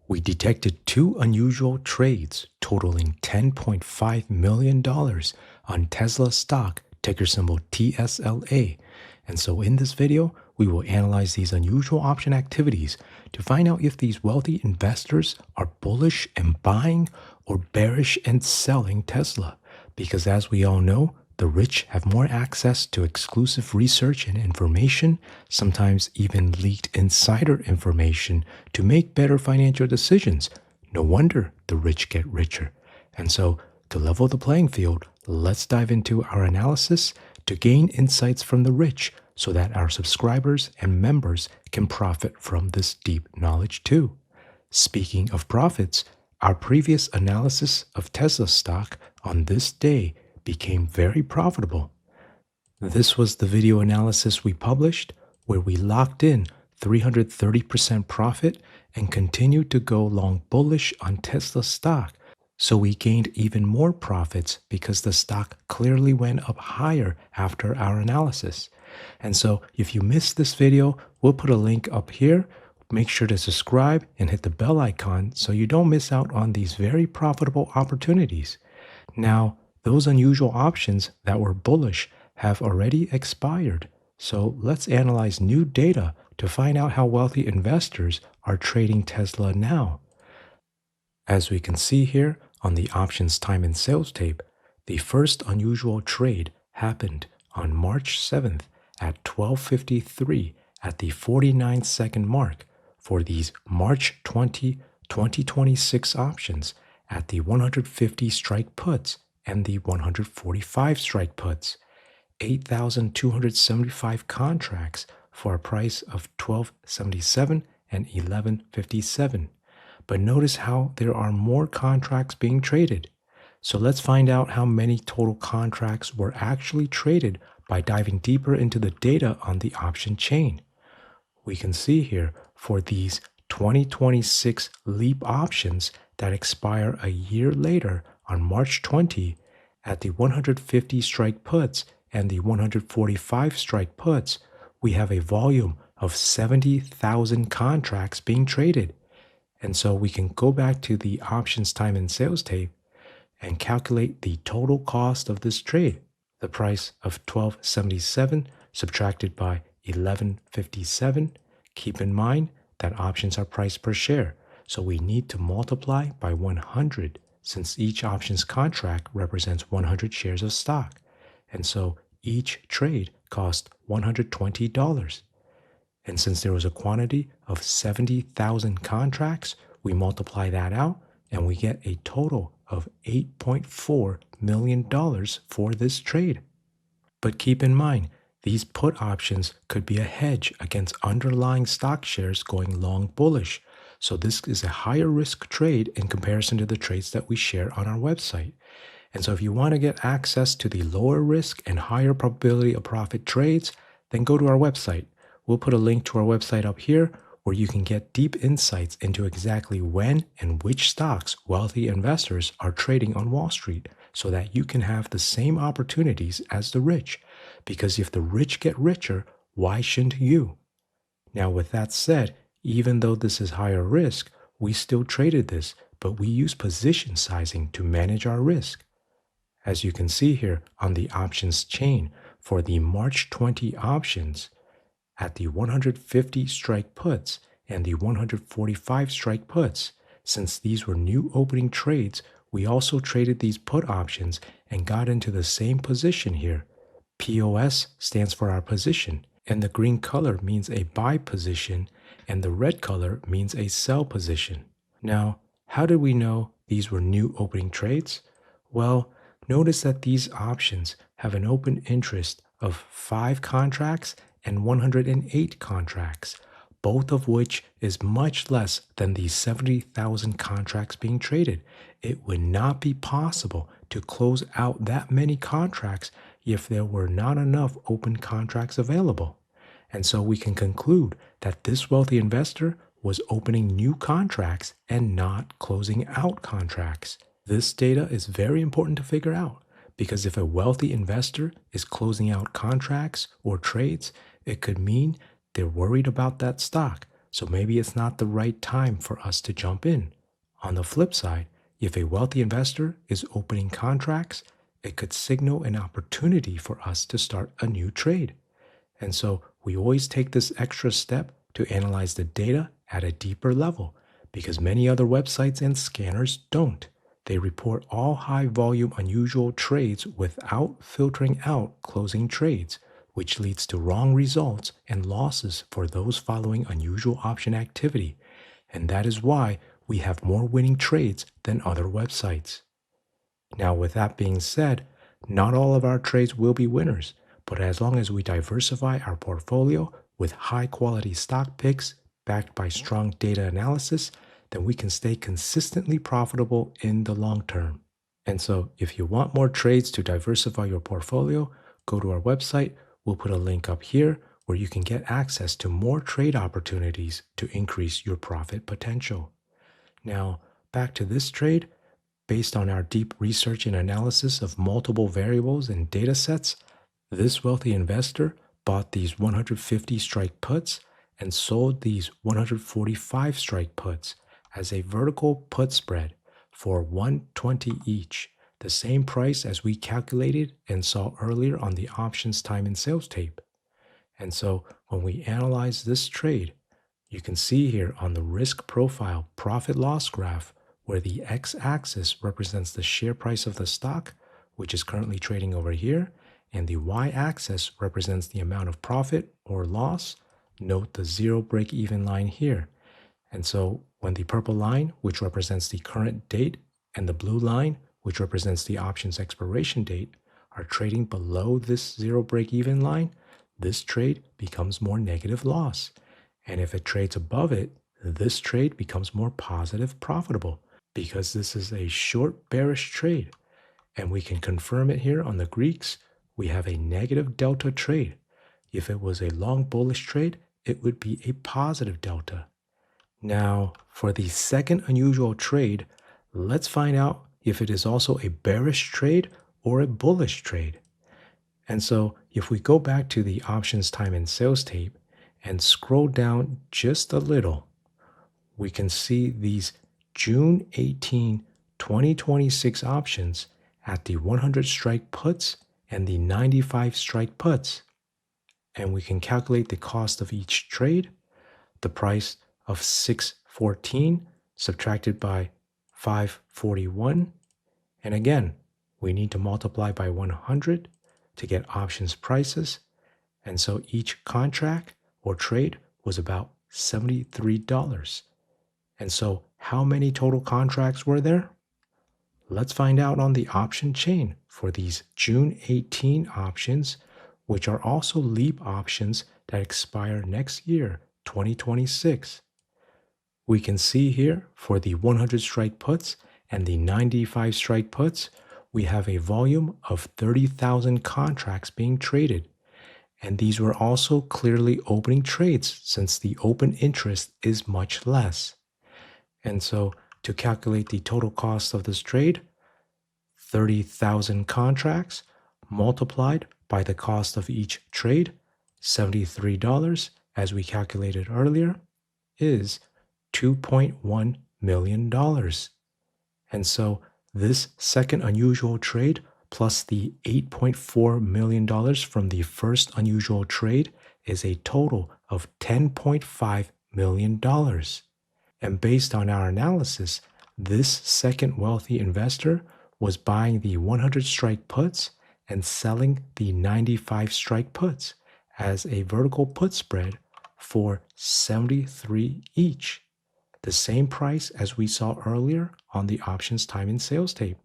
We detected two unusual trades totaling $10.5 million on Tesla stock, ticker symbol TSLA. And so in this video, we will analyze these unusual option activities to find out if these wealthy investors are bullish and buying or bearish and selling Tesla. Because as we all know, the rich have more access to exclusive research and information, sometimes even leaked insider information, to make better financial decisions. No wonder the rich get richer. And so, to level the playing field, let's dive into our analysis to gain insights from the rich so that our subscribers and members can profit from this deep knowledge too. Speaking of profits, our previous analysis of Tesla stock on this day became very profitable. This was the video analysis we published where we locked in 330% profit and continued to go long bullish on Tesla stock. So we gained even more profits because the stock clearly went up higher after our analysis. And so if you missed this video, we'll put a link up here. Make sure to subscribe and hit the bell icon so you don't miss out on these very profitable opportunities. Now, those unusual options that were bullish have already expired. So let's analyze new data to find out how wealthy investors are trading Tesla now. As we can see here on the options time and sales tape, the first unusual trade happened on March 7th at 12:53 at the 49-second mark for these March 20, 2026 options at the 150 strike puts and the 145 strike puts, 8,275 contracts for a price of $12.77 and $11.57. But notice how there are more contracts being traded. So let's find out how many total contracts were actually traded by diving deeper into the data on the option chain. We can see here for these 2026 LEAP options that expire a year later on March 20 at the 150 strike puts and the 145 strike puts, we have a volume of 70,000 contracts being traded. And so we can go back to the options time and sales tape and calculate the total cost of this trade. The price of $12.77 subtracted by $11.57. Keep in mind that options are priced per share, so we need to multiply by 100 since each options contract represents 100 shares of stock. And so each trade cost $120. And since there was a quantity of 70,000 contracts, we multiply that out and we get a total of $8.4 million for this trade. But keep in mind, these put options could be a hedge against underlying stock shares going long bullish. So this is a higher risk trade in comparison to the trades that we share on our website. And so if you want to get access to the lower risk and higher probability of profit trades, then go to our website. We'll put a link to our website up here where you can get deep insights into exactly when and which stocks wealthy investors are trading on Wall Street so that you can have the same opportunities as the rich. Because if the rich get richer, why shouldn't you? Now, with that said, even though this is higher risk, we still traded this, but we use position sizing to manage our risk. As you can see here on the options chain for the March 20 options, at the 150 strike puts and the 145 strike puts, since these were new opening trades, we also traded these put options and got into the same position here. POS stands for our position, and the green color means a buy position, and the red color means a sell position. Now, how did we know these were new opening trades? Well, notice that these options have an open interest of 5 contracts and 108 contracts, both of which is much less than the 70,000 contracts being traded. It would not be possible to close out that many contracts if there were not enough open contracts available. And so we can conclude that this wealthy investor was opening new contracts and not closing out contracts. This data is very important to figure out because if a wealthy investor is closing out contracts or trades, it could mean they're worried about that stock. So maybe it's not the right time for us to jump in. On the flip side, if a wealthy investor is opening contracts, it could signal an opportunity for us to start a new trade. And so we always take this extra step to analyze the data at a deeper level because many other websites and scanners don't. They report all high volume unusual trades without filtering out closing trades, which leads to wrong results and losses for those following unusual option activity. And that is why we have more winning trades than other websites. Now, with that being said, not all of our trades will be winners, but as long as we diversify our portfolio with high quality stock picks backed by strong data analysis, then we can stay consistently profitable in the long term. And so, if you want more trades to diversify your portfolio, go to our website. We'll put a link up here where you can get access to more trade opportunities to increase your profit potential. Now, back to this trade. Based on our deep research and analysis of multiple variables and data sets, this wealthy investor bought these 150 strike puts and sold these 145 strike puts as a vertical put spread for 120 each, the same price as we calculated and saw earlier on the options time and sales tape. And so when we analyze this trade, you can see here on the risk profile profit loss graph where the x-axis represents the share price of the stock, which is currently trading over here, and the y-axis represents the amount of profit or loss. Note the zero break-even line here. And so when the purple line, which represents the current date, and the blue line, which represents the option's expiration date, are trading below this zero break-even line, this trade becomes more negative loss. And if it trades above it, this trade becomes more positive profitable because this is a short bearish trade. And we can confirm it here on the Greeks. We have a negative delta trade. If it was a long bullish trade, it would be a positive delta. Now, for the second unusual trade, let's find out if it is also a bearish trade or a bullish trade. And so if we go back to the options time and sales tape and scroll down just a little, we can see these June 18, 2026 options at the 100 strike puts and the 95 strike puts. And we can calculate the cost of each trade, the price of 614 subtracted by 541. And again, we need to multiply by 100 to get options prices. And so each contract or trade was about $73. And so how many total contracts were there? Let's find out on the option chain for these June 18 options, which are also leap options that expire next year, 2026. We can see here for the 100 strike puts and the 95 strike puts, we have a volume of 30,000 contracts being traded. And these were also clearly opening trades since the open interest is much less. And so to calculate the total cost of this trade, 30,000 contracts multiplied by the cost of each trade, $73, as we calculated earlier, is $2.1 million. And so this second unusual trade plus the $8.4 million from the first unusual trade is a total of $10.5 million. And based on our analysis, this second wealthy investor was buying the 100 strike puts and selling the 95 strike puts as a vertical put spread for 73 each, the same price as we saw earlier on the options time and sales tape.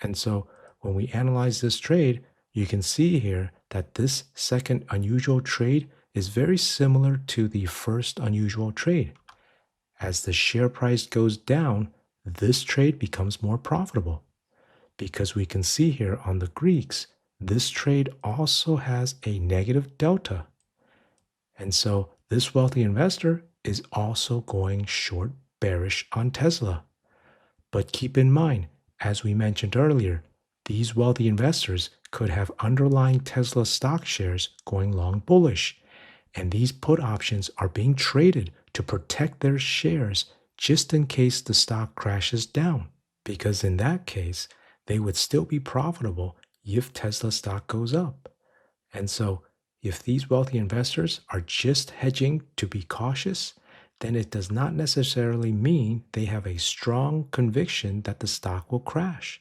And so when we analyze this trade, you can see here that this second unusual trade is very similar to the first unusual trade. As the share price goes down, this trade becomes more profitable because we can see here on the Greeks, this trade also has a negative delta. And so this wealthy investor is also going short bearish on Tesla. But keep in mind, as we mentioned earlier, these wealthy investors could have underlying Tesla stock shares going long bullish, and these put options are being traded to protect their shares just in case the stock crashes down. Because in that case, they would still be profitable if Tesla stock goes up. And so, if these wealthy investors are just hedging to be cautious, then it does not necessarily mean they have a strong conviction that the stock will crash.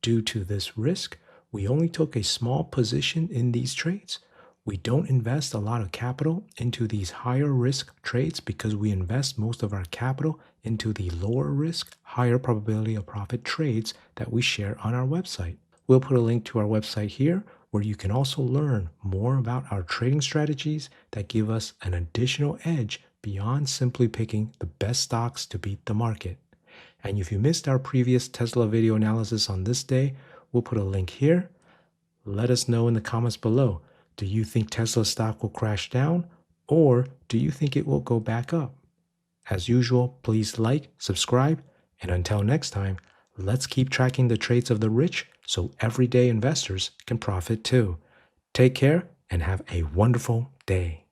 Due to this risk, we only took a small position in these trades. We don't invest a lot of capital into these higher risk trades because we invest most of our capital into the lower risk, higher probability of profit trades that we share on our website. We'll put a link to our website here where you can also learn more about our trading strategies that give us an additional edge beyond simply picking the best stocks to beat the market. And if you missed our previous Tesla video analysis on this day, we'll put a link here. Let us know in the comments below. Do you think Tesla stock will crash down, or do you think it will go back up? As usual, please like, subscribe, and until next time, let's keep tracking the trades of the rich so everyday investors can profit too. Take care and have a wonderful day.